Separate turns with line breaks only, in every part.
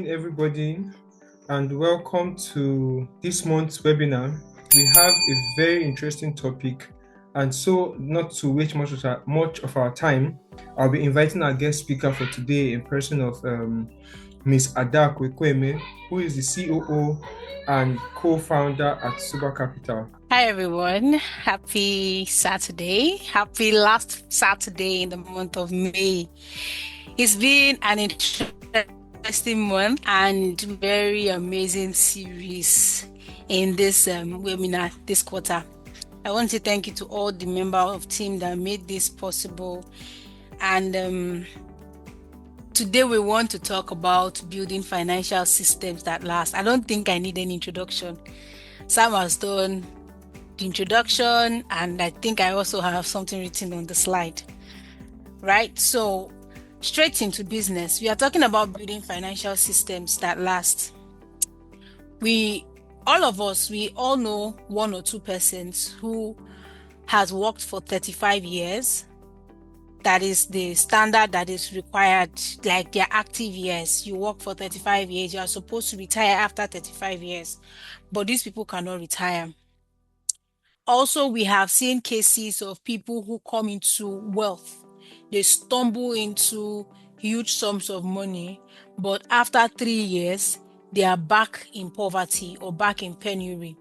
everybody, and welcome to this month's webinar. We have a very interesting topic, and so not to waste much of our time, I'll be inviting our guest speaker for today in person of Ms. Adaku Ekwueme, who is the COO and co-founder at SUBA Capital.
Hi everyone, happy Saturday. Happy last Saturday in the month of May. It's been an interesting month and very amazing series in this webinar this quarter. I want to thank you to all the members of team that made this possible. And today we want to talk about building financial systems that last. I don't think I need an introduction. Sam has done the introduction, and I think I also have something written on the slide. Right? So straight into business. We are talking about building financial systems that last. All of us know one or two persons who has worked for 35 years. That is the standard that is required, like their active years. You work for 35 years, you are supposed to retire after 35 years. But these people cannot retire. Also, we have seen cases of people who come into wealth. They stumble into huge sums of money, but after 3 years, they are back in poverty or back in penury.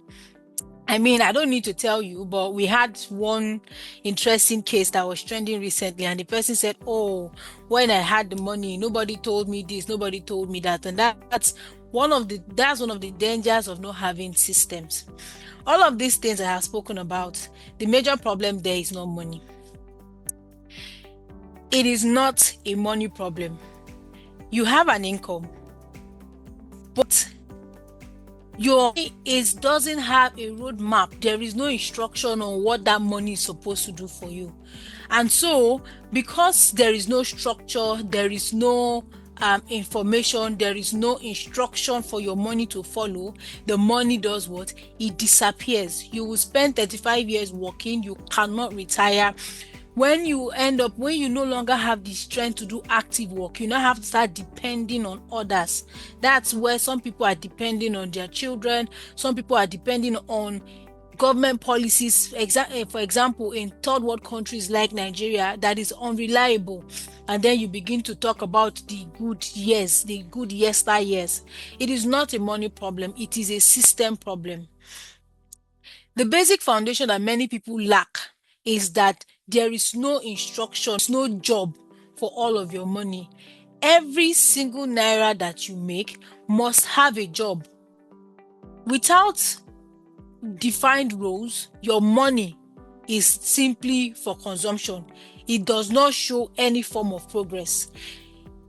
I mean, I don't need to tell you, but we had one interesting case that was trending recently, and the person said, "Oh, when I had the money, nobody told me this, nobody told me that." And that's one of the dangers of not having systems. All of these things I have spoken about, the major problem there is not money. It is not a money problem. You have an income, but it doesn't have a roadmap. There is no instruction on what that money is supposed to do for you. And so, because there is no structure, there is no information, there is no instruction for your money to follow, the money does what? It disappears. You will spend 35 years working, you cannot retire. When you no longer have the strength to do active work, you now have to start depending on others. That's where some people are depending on their children. Some people are depending on government policies. For example, in third world countries like Nigeria, that is unreliable. And then you begin to talk about the good yesteryears. It is not a money problem. It is a system problem. The basic foundation that many people lack is that there is no instruction, no job for all of your money. Every single naira that you make must have a job. Without defined roles, your money is simply for consumption. It does not show any form of progress.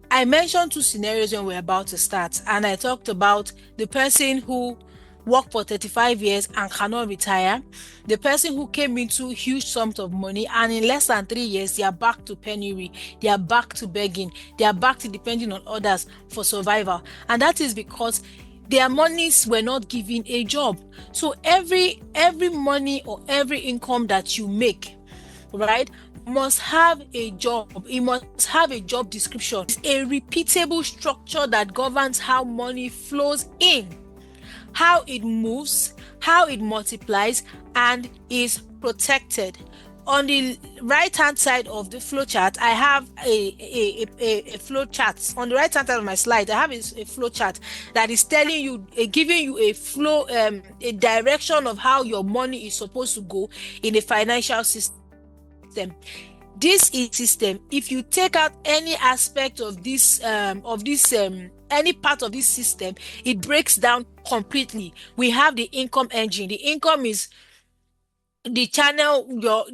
I mentioned two scenarios when we're about to start, and I talked about the person who worked for 35 years and cannot retire, the person who came into huge sums of money, and in less than 3 years, they are back to penury, they are back to begging, they are back to depending on others for survival. And that is because their monies were not given a job. So every money or every income that you make, right, must have a job. It must have a job description. It's a repeatable structure that governs how money flows in, how it moves, how it multiplies, and is protected. On the right-hand side of the flowchart, I have a flowchart. On the right-hand side of my slide, I have a flowchart that is telling you, giving you a flow, a direction of how your money is supposed to go in a financial system. This is system. If you take out any aspect of this, any part of this system, it breaks down completely. We have the income engine. The income is the channel,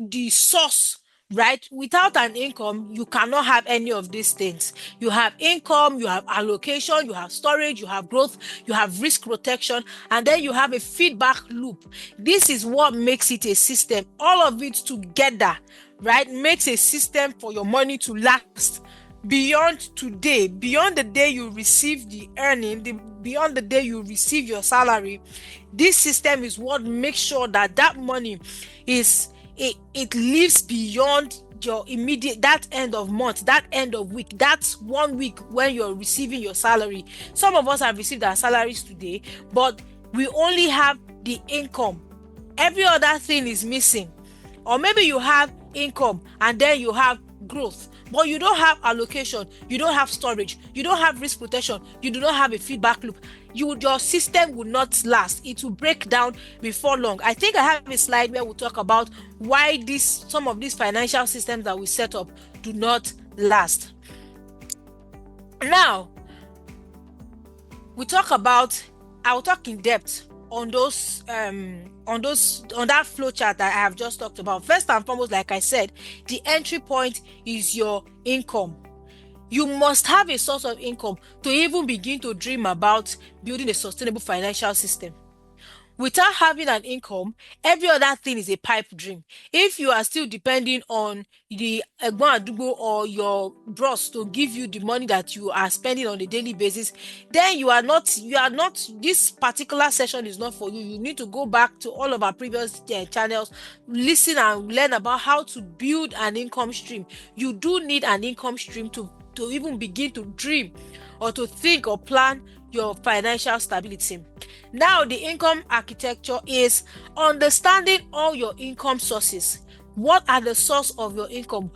the source, right? Without an income, you cannot have any of these things. You have income, you have allocation, you have storage, you have growth, you have risk protection, and then you have a feedback loop. This is what makes it a system. All of it together, right, makes a system for your money to last beyond today, beyond the day you receive the earning, beyond the day you receive your salary. This system is what makes sure that money it lives beyond your immediate, that end of month, that end of week, that's 1 week when you're receiving your salary. Some of us have received our salaries today, but we only have the income. Every other thing is missing. Or maybe you have income and then you have growth, but you don't have allocation, you don't have storage, you don't have risk protection, you do not have a feedback loop. Your system will not last. It will break down before long. I think I have a slide where we'll talk about why some of these financial systems that we set up do not last. Now, I'll talk in depth on that flow chart that I have just talked about. First and foremost, like I said, the entry point is your income. You must have a source of income to even begin to dream about building a sustainable financial system. Without having an income, every other thing is a pipe dream. If you are still depending on the Egbon Adugo or your bros to give you the money that you are spending on a daily basis, then you are not, this particular session is not for you. You need to go back to all of our previous channels, listen and learn about how to build an income stream. You do need an income stream to even begin to dream or to think or plan your financial stability. Now, the income architecture is understanding all your income sources. What are the source of your income?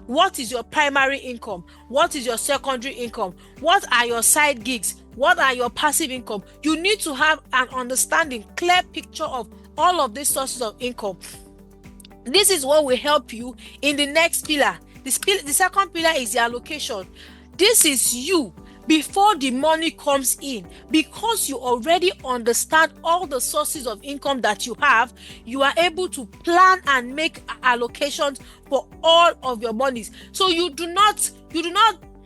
What is your primary income? What is your secondary income? What are your side gigs? What are your passive income? You need to have an understanding, clear picture of all of these sources of income. This is what will help you in the next pillar. The second pillar is the allocation. This is you before the money comes in. Because you already understand all the sources of income that you have, you are able to plan and make allocations for all of your monies. So you do not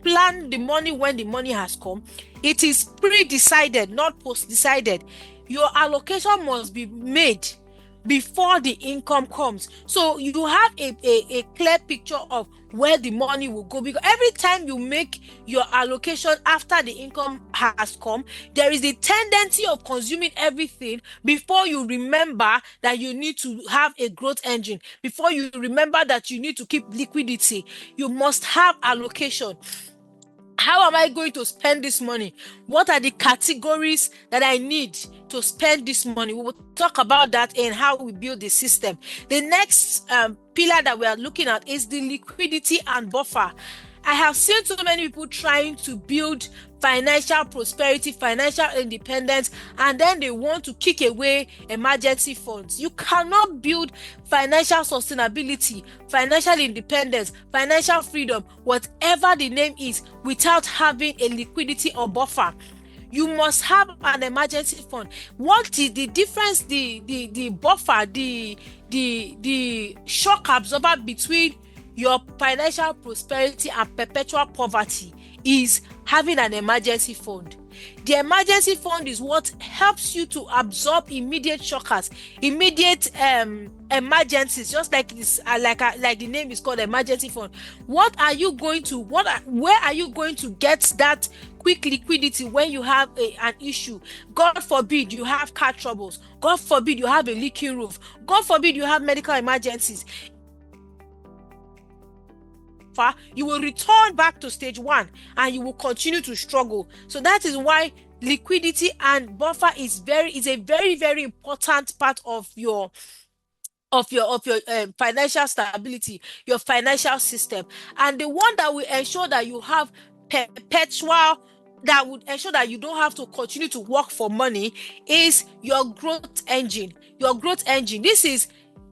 plan the money when the money has come. It is pre-decided, not post-decided. Your allocation must be made before the income comes. So you have a clear picture of where the money will go, because every time you make your allocation after the income has come, there is the tendency of consuming everything before you remember that you need to have a growth engine, before you remember that you need to keep liquidity. You must have allocation. How am I going to spend this money? What are the categories that I need to spend this money? We will talk about that and how we build the system. The next pillar that we are looking at is the liquidity and buffer. I have seen so many people trying to build financial prosperity, financial independence, and then they want to kick away emergency funds. You cannot build financial sustainability, financial independence, financial freedom, whatever the name is, without having a liquidity or buffer. You must have an emergency fund. What is the difference, the buffer, the shock absorber between your financial prosperity and perpetual poverty is having an emergency fund. The emergency fund is what helps you to absorb immediate shockers, immediate emergencies, just like this, like the name is called, emergency fund. Where are you going to get that quick liquidity when you have an issue? God forbid you have car troubles. God forbid you have a leaking roof. God forbid you have medical emergencies. You will return back to stage one and you will continue to struggle. So that is why liquidity and buffer is a very, very important part of your financial stability, your financial system. And the one that will ensure that you have perpetual, that would ensure that you don't have to continue to work for money, is your growth engine. Your growth engine.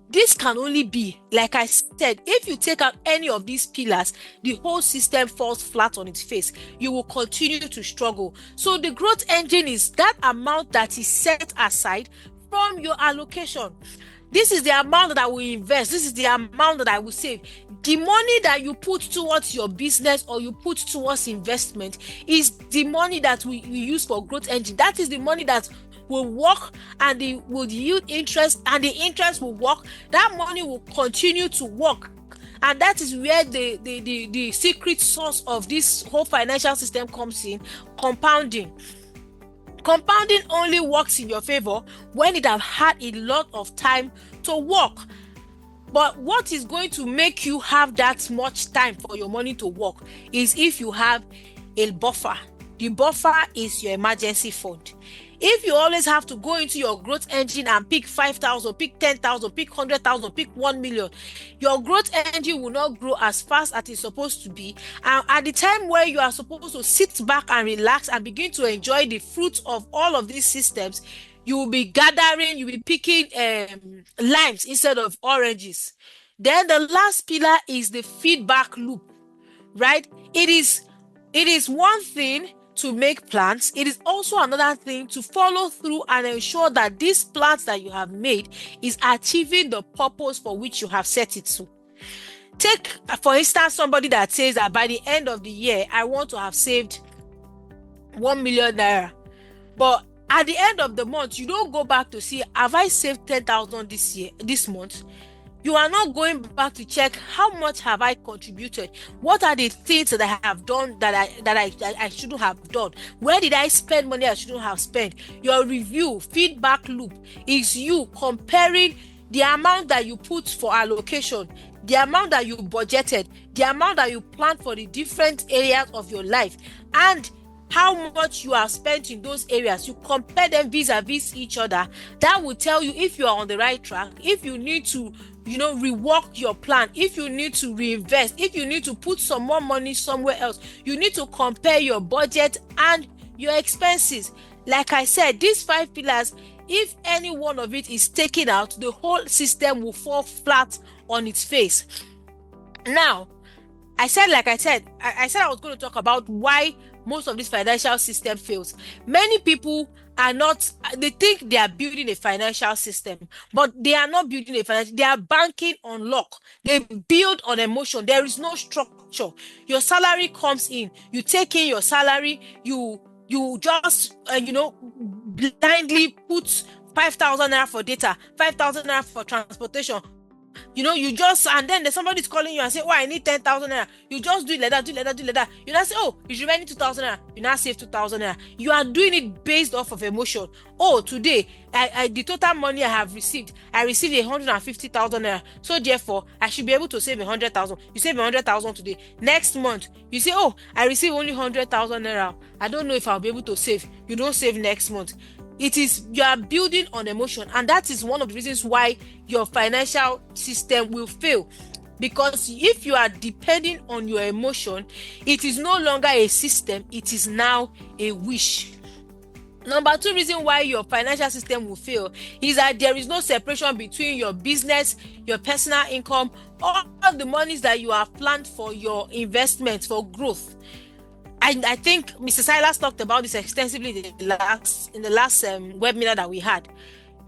This can only be, like I said, if you take out any of these pillars, the whole system falls flat on its face. You will continue to struggle. So the growth engine is that amount that is set aside from your allocation. This is the amount that I will invest. This is the amount that I will save. The money that you put towards your business or you put towards investment is the money that we use for growth engine. That is the money that will work and it will yield interest, and the interest will work. That money will continue to work, and that is where the secret source of this whole financial system comes in: compounding. Compounding only works in your favor when it has had a lot of time to work. But what is going to make you have that much time for your money to work is if you have a buffer. The buffer is your emergency fund. If you always have to go into your growth engine and pick 5,000, pick 10,000, pick 100,000, pick 1 million, your growth engine will not grow as fast as it's supposed to be. And at the time where you are supposed to sit back and relax and begin to enjoy the fruits of all of these systems, you will be gathering, you'll be picking limes instead of oranges. Then the last pillar is the feedback loop, right? It is one thing to make plans. It is also another thing to follow through and ensure that these plans that you have made is achieving the purpose for which you have set it to. Take, for instance, somebody that says that by the end of the year, I want to have saved 1 million naira. But at the end of the month, you don't go back to see, have I saved 10,000 this month? You are not going back to check how much have I contributed. What are the things that I have done that I shouldn't have done? Where did I spend money I shouldn't have spent? Your review, feedback loop is you comparing the amount that you put for allocation, the amount that you budgeted, the amount that you planned for the different areas of your life, and how much you have spent in those areas. You compare them vis-a-vis each other. That will tell you if you are on the right track, if you need to rework your plan, if you need to reinvest, if you need to put some more money somewhere else. You need to compare your budget and your expenses. Like I said, these 5 pillars, if any one of it is taken out, the whole system will fall flat on its face. Now, I said I was going to talk about why most of this financial system fails. Many people they think they are building a financial system, but they are not building they are banking on luck. They build on emotion. There is no structure. Your salary comes in, you take in your salary, you just blindly put 5,000 naira for data, 5,000 naira for transportation. And then somebody's calling you and say, oh, I need 10,000 naira. You just do it like that. You now say, oh, you should need 2,000 naira. You now save 2,000 naira. You are doing it based off of emotion. Oh, today, the total money I received 150,000 naira. So therefore, I should be able to save 100,000. You save 100,000 today. Next month, you say, oh, I receive only 100,000 naira. I don't know if I'll be able to save. You don't save next month. You are building on emotion, and that is one of the reasons why your financial system will fail. Because if you are depending on your emotion, it is no longer a system, it is now a wish. Number 2 reason why your financial system will fail is that there is no separation between your business, your personal income, all the monies that you have planned for your investments, for growth. I think Mr. Silas talked about this extensively in the last webinar that we had.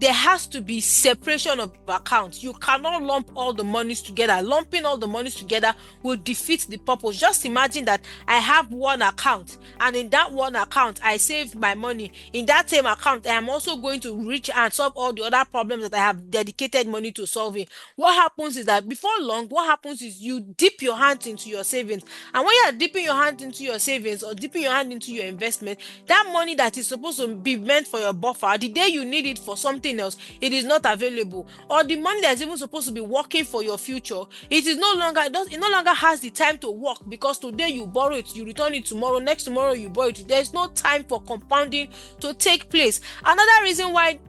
There has to be separation of accounts. You cannot lump all the monies together. Lumping all the monies together will defeat the purpose. Just imagine that I have one account, and in that one account, I save my money. In that same account, I am also going to reach and solve all the other problems that I have dedicated money to solving. What happens is that before long, you dip your hand into your savings. And when you are dipping your hand into your savings or dipping your hand into your investment, that money that is supposed to be meant for your buffer, the day you need it for something else, it is not available. Or the money that's even supposed to be working for your future, it no longer has the time to work, because today you borrow it, you return it tomorrow, next tomorrow you borrow it. There's no time for compounding to take place. Another reason why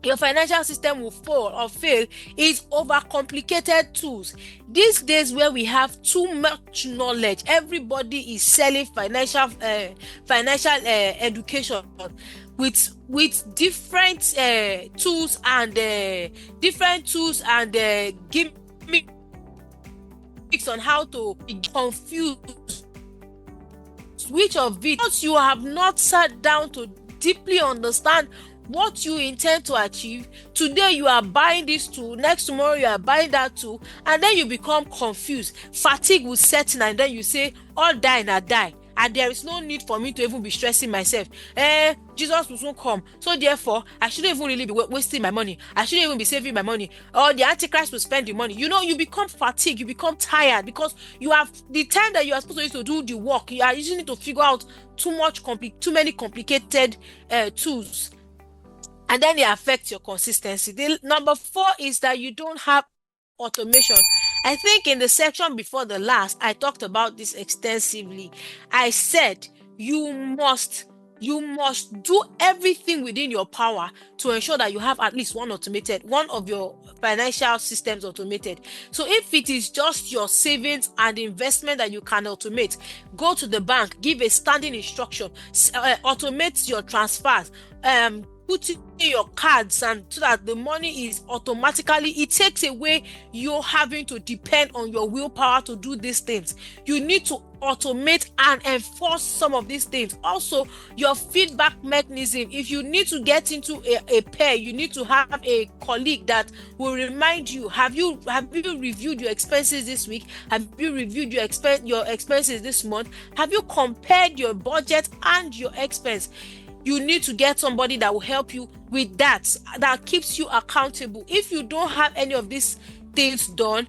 your financial system will fail is overcomplicated tools. These days, where we have too much knowledge, everybody is selling financial education with different tools and gimmicks on how to confuse which of it. Once you have not sat down to deeply understand what you intend to achieve, today you are buying this tool, next tomorrow you are buying that tool, and then you become confused. Fatigue will set in, and then you say, all die na die, and there is no need for me to even be stressing myself. Jesus will soon come, so therefore I shouldn't even really be wasting my money. I shouldn't even be saving my money, or the Antichrist will spend the money. You become fatigued, you become tired, because you have the time that you are supposed to use to do the work. You are using it to figure out too many complicated tools, and then it affects your consistency. The number 4 is that you don't have automation. I think in the section before the last, I talked about this extensively. I said you must do everything within your power to ensure that you have at least one of your financial systems automated. So if it is just your savings and investment that you can automate, go to the bank, give a standing instruction, automate your transfers, put in your cards, and so that the money is automatically, it takes away you having to depend on your willpower to do these things. You need to automate and enforce some of these things. Also, your feedback mechanism. If you need to get into a pair, you need to have a colleague that will remind you, have you reviewed your expenses this week? Have you reviewed your expenses this month? Have you compared your budget and your expense? You need to get somebody that will help you with that keeps you accountable. If you don't have any of these things done,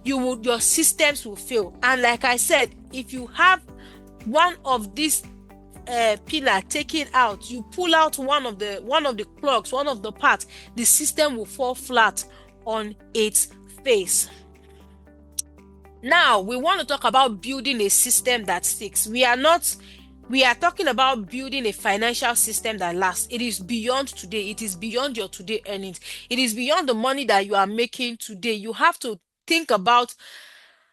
your systems will fail. And like I said, if you have one of these pillar taken out, you pull out one of the plugs, one of the parts, the system will fall flat on its face. Now, we want to talk about building a system that sticks. We are talking about building a financial system that lasts. It is beyond today. It is beyond your today earnings. It is beyond the money that you are making today. You have to think about,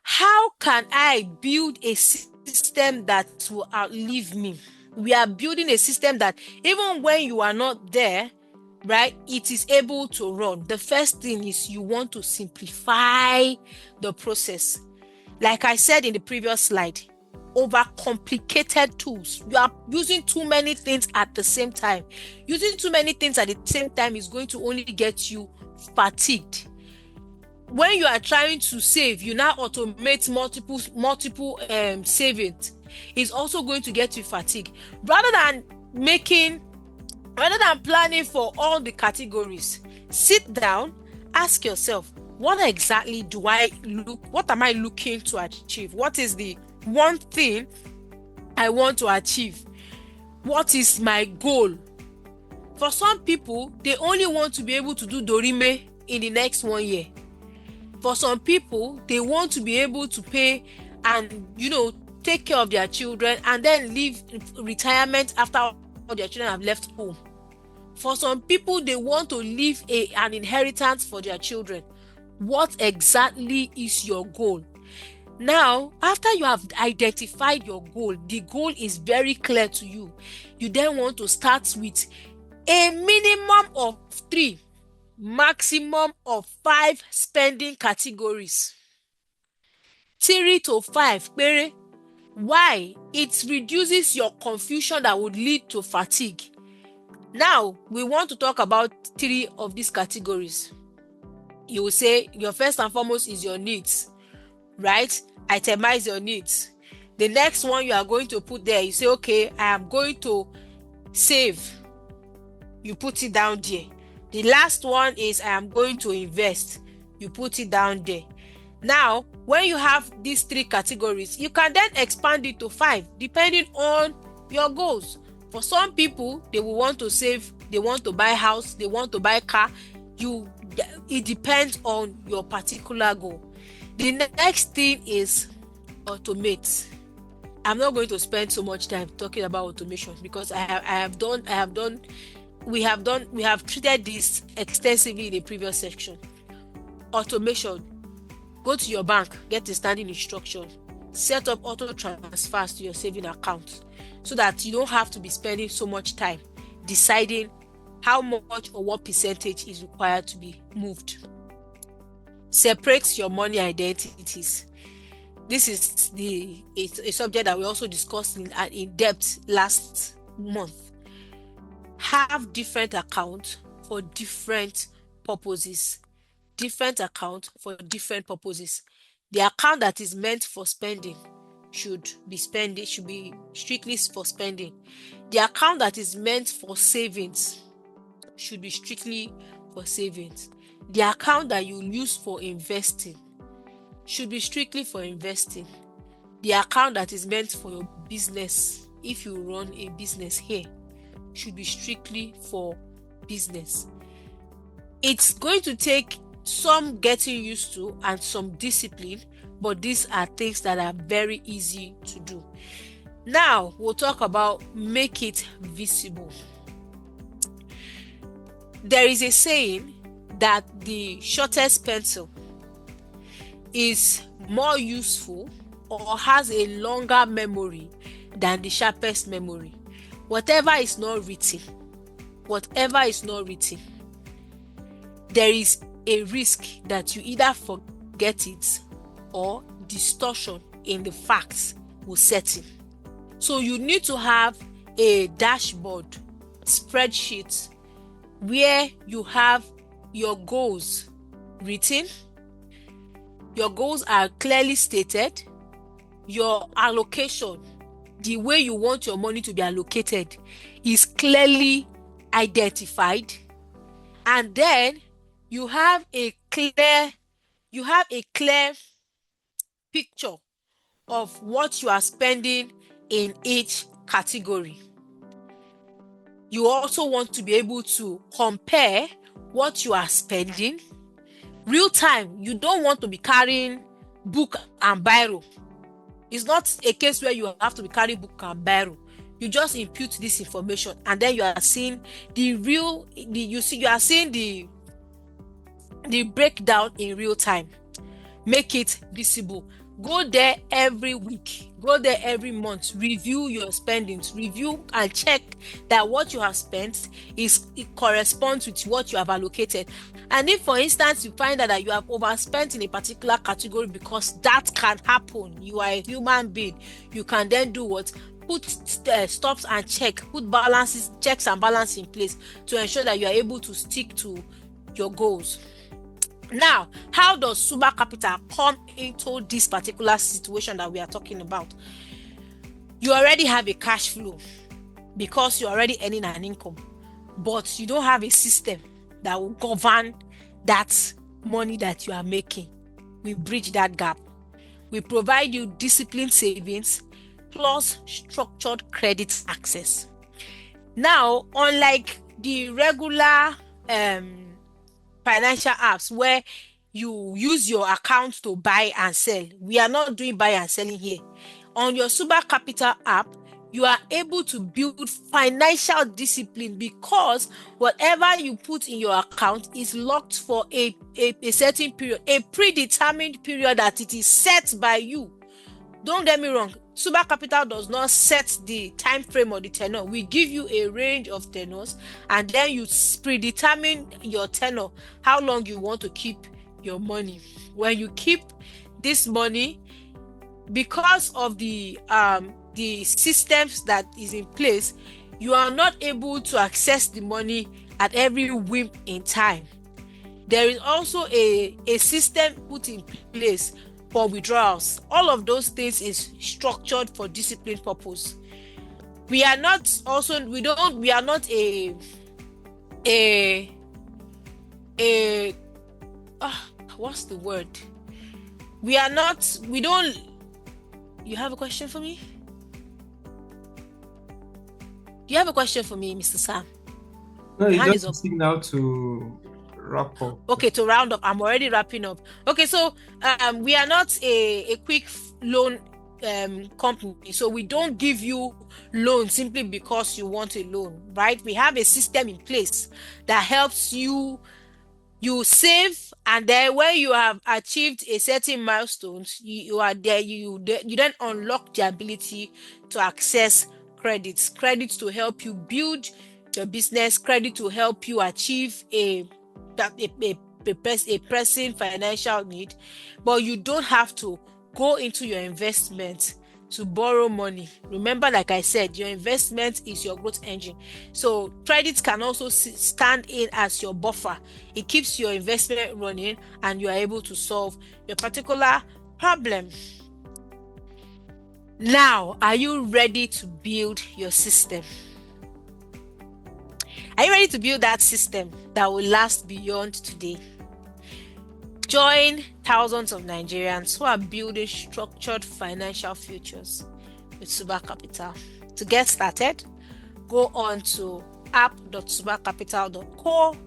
how can I build a system that will outlive me? We are building a system that even when you are not there, right, it is able to run. The first thing is you want to simplify the process. Like I said in the previous slide, overcomplicated tools. You are using too many things at the same time. Using too many things at the same time is going to only get you fatigued. When you are trying to save, you now automate multiple savings. It's also going to get you fatigued. Rather than planning for all the categories, sit down, ask yourself, what am I looking to achieve? What is the one thing I want to achieve? What is my goal? For some people, they only want to be able to do Dorime in the next 1 year. For some people, they want to be able to pay and, take care of their children and then leave retirement after all their children have left home. For some people, they want to leave an inheritance for their children. What exactly is your goal? Now, after you have identified your goal, the goal is very clear to you. You then want to start with a minimum of 3, maximum of 5 spending categories. 3 to 5. Why? It reduces your confusion that would lead to fatigue. Now, we want to talk about 3 of these categories. You will say your first and foremost is your needs, right? Itemize your needs. The next one you are going to put there, you say, okay, I am going to save. You put it down there. The last one is I am going to invest. You put it down there. Now, when you have these 3 categories, you can then expand it to 5, depending on your goals. For some people, they will want to save, they want to buy a house, they want to buy a car. It depends on your particular goal. The next thing is automate. I'm not going to spend so much time talking about automation because we have treated this extensively in the previous section. Automation. Go to your bank, get a standing instruction, set up auto transfers to your saving account so that you don't have to be spending so much time deciding how much or what percentage is required to be moved. Separate your money identities. This is a subject that we also discussed in depth last month. Have different accounts for different purposes. Different account for different purposes. The account that is meant for spending should be strictly for spending. The account that is meant for savings should be strictly for savings. The account that you use for investing should be strictly for investing. The account that is meant for your business, if you run a business here, should be strictly for business. It's going to take some getting used to and some discipline, but these are things that are very easy to do. Now we'll talk about make it visible. There is a saying that the shortest pencil is more useful or has a longer memory than the sharpest memory. Whatever is not written, there is a risk that you either forget it or distortion in the facts will set in. So you need to have a dashboard, spreadsheet, where you have your goals written, your goals are clearly stated, your allocation, the way you want your money to be allocated, is clearly identified, and then you have a clear picture of what you are spending in each category. You also want to be able to compare what you are spending real time. You don't want to be carrying book and biro. It's not a case where you have to be carrying book and biro. You just input this information, and then you are seeing the breakdown in real time. Make it visible. Go there every week, go there every month, review your spendings, review and check that what you have spent it corresponds with what you have allocated. And if, for instance, you find that you have overspent in a particular category, because that can happen, you are a human being, you can then do what? Put stops and checks and balances in place to ensure that you are able to stick to your goals. Now, how does SUBA Capital come into this particular situation that we are talking about? You already have a cash flow because you're already earning an income, but you don't have a system that will govern that money that you are making. We bridge that gap. We provide you disciplined savings plus structured credit access. Now, unlike the regular financial apps where you use your account to buy and sell, we are not doing buy and selling here. On your SUBA Capital app, you are able to build financial discipline, because whatever you put in your account is locked for a certain period, a predetermined period that it is set by you. Don't get me wrong, SUBA Capital does not set the time frame or the tenure. We give you a range of tenures, and then you predetermine your tenure, how long you want to keep your money. When you keep this money, because of the systems that is in place, you are not able to access the money at every whim in time. There is also a system put in place for withdrawals. All of those things is structured for discipline purpose. We are not what's the word? You have a question for me? Do you have a question for me, Mr. Sam?
No, it's just a signal to wrap up.
Okay, to round up. I'm already wrapping up. Okay, so we are not a quick loan company, so we don't give you loans simply because you want a loan, right? We have a system in place that helps you save, and then when you have achieved a certain milestones, you then unlock the ability to access credits to help you build your business, credit to help you achieve a pressing financial need. But you don't have to go into your investment to borrow money. Remember, like I said, your investment is your growth engine. So credit can also stand in as your buffer. It keeps your investment running, and you are able to solve your particular problem. Now, are you ready to build your system? Are you ready to build that system that will last beyond today? Join thousands of Nigerians who are building structured financial futures with SUBA Capital. To get started, go on to app.subacapital.co,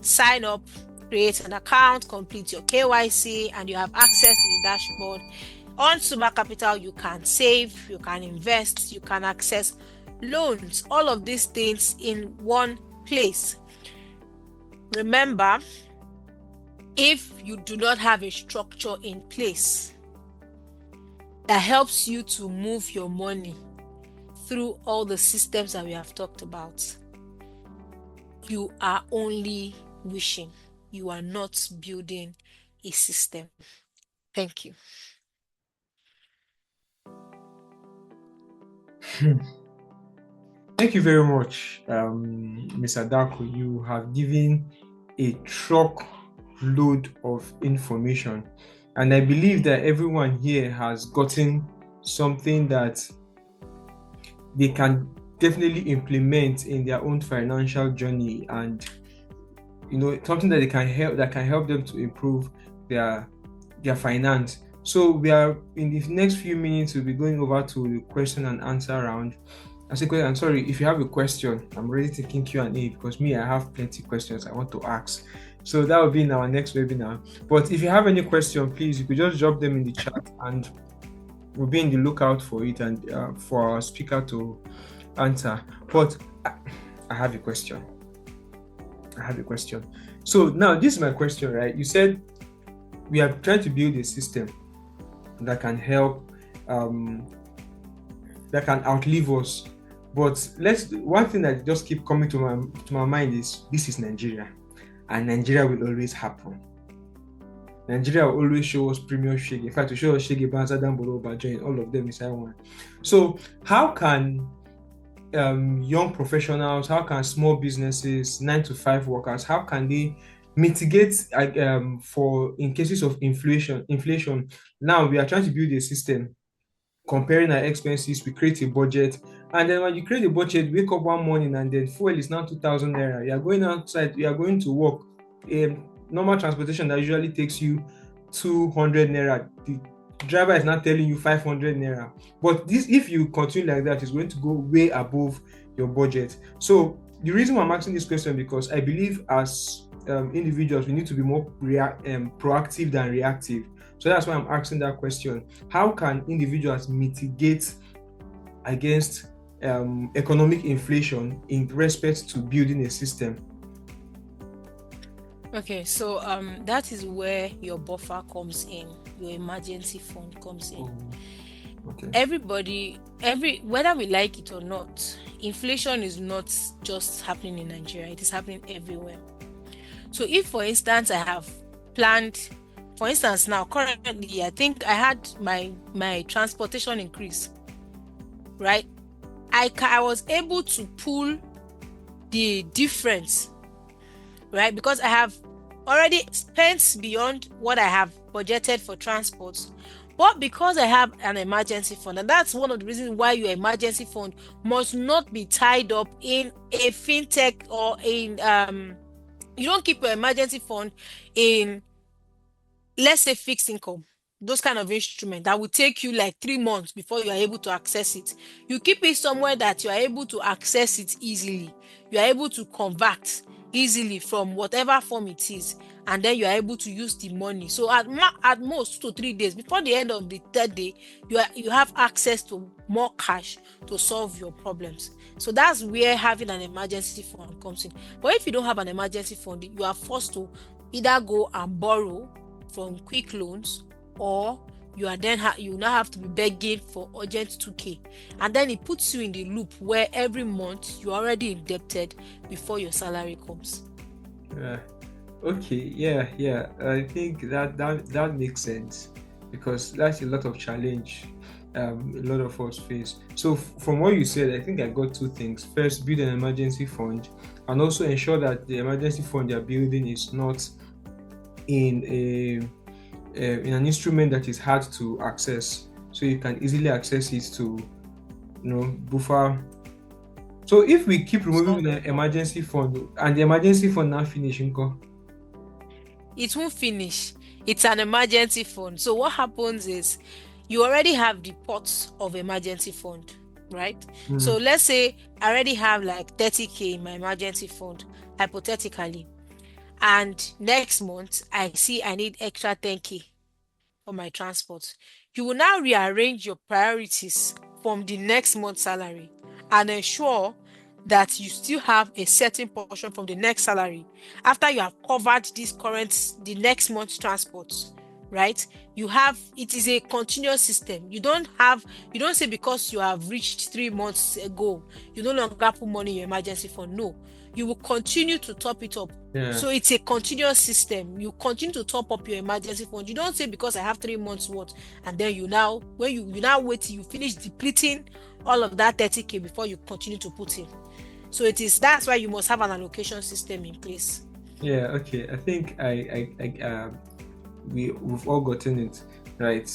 sign up, create an account, complete your KYC, and you have access to the dashboard. On SUBA Capital, you can save, you can invest, you can access loans, all of these things in one place. Remember, if you do not have a structure in place that helps you to move your money through all the systems that we have talked about, you are only wishing. You are not building a system. Thank you.
Thank you very much, Ms. Adaku. You have given a truckload of information, and I believe that everyone here has gotten something that they can definitely implement in their own financial journey, and something that can help them to improve their finance. So we are in the next few minutes, we'll be going over to the question and answer round. I'm sorry, if you have a question, I'm ready taking Q&A, because I have plenty of questions I want to ask. So that will be in our next webinar. But if you have any question, please, you could just drop them in the chat, and we'll be in the lookout for it and for our speaker to answer. But I have a question. So now this is my question, right? You said we are trying to build a system that can help, that can outlive us. But one thing that just keep coming to my mind is, this is Nigeria, and Nigeria will always happen. Nigeria will always show us premium shege. In fact, to show us shege banza down below, but join all of them inside one. So how can young professionals, how can small businesses, 9-to-5 workers, how can they mitigate for in cases of inflation? Now we are trying to build a system comparing our expenses. We create a budget, and then when you create a budget, wake up one morning and then fuel is now 2,000 naira. You are going outside, you are going to work. Normal transportation that usually takes you 200 naira, the driver is not telling you 500 naira. But this, if you continue like that, is going to go way above your budget. So the reason why I'm asking this question, because I believe as individuals, we need to be more proactive than reactive. So that's why I'm asking that question. How can individuals mitigate against economic inflation in respect to building a system?
Okay, so that is where your buffer comes in, your emergency fund comes in.
Okay.
Whether we like it or not, inflation is not just happening in Nigeria, it is happening everywhere. So if, for instance, I have planned, for instance, now currently, I think I had my transportation increase, right? I was able to pull the difference, right? Because I have already spent beyond what I have budgeted for transport. But because I have an emergency fund, and that's one of the reasons why your emergency fund must not be tied up in a fintech or in you don't keep your emergency fund in, let's say, fixed income, those kind of instruments that will take you like 3 months before you are able to access it. You keep it somewhere that you are able to access it easily. You are able to convert easily from whatever form it is, and then you are able to use the money. So at most 2 to 3 days before the end of the third day, you have access to more cash to solve your problems. So that's where having an emergency fund comes in. But if you don't have an emergency fund, you are forced to either go and borrow from quick loans, or you now have to be begging for urgent 2K, and then it puts you in the loop where every month you're already indebted before your salary comes.
Okay, yeah. I think that makes sense, because that's a lot of challenge a lot of us face. So from what you said, I think I got 2 things. First, build an emergency fund, and also ensure that the emergency fund you're building is not in an instrument that is hard to access, so you can easily access it to buffer. So if we keep removing the emergency fund and the emergency fund now finish, it
won't finish. It's an emergency fund. So what happens is, you already have the pots of emergency fund, right? So let's say I already have like 30K in my emergency fund, hypothetically. and next month I see I need extra 10K for my transport. You will now rearrange your priorities from the next month's salary and ensure that you still have a certain portion from the next salary after you have covered the next month's transport, right? It is a continuous system. You don't say because you have reached 3 months ago, you no longer put money in your emergency fund. No, you will continue to top it up.
Yeah.
So it's a continuous system. You continue to top up your emergency fund. You don't say because I have 3 months worth, and then you now wait till you finish depleting all of that 30K before you continue to put in. So that's why you must have an allocation system in place.
Yeah, okay. I think we've all gotten it right.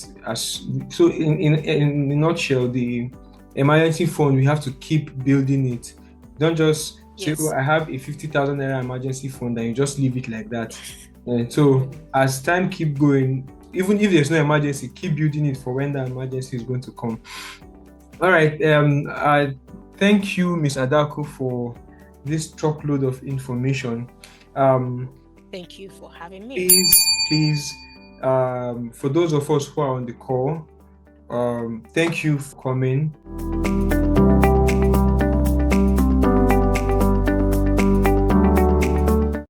So in a nutshell, the emergency fund, we have to keep building it. Don't just say, oh, I have a 50,000 naira emergency fund, and you just leave it like that. And so as time keep going, even if there's no emergency, keep building it for when the emergency is going to come. All right. Thank you, Ms. Adaku, for this truckload of information.
Thank you for having me.
Please, for those of us who are on the call, thank you for coming.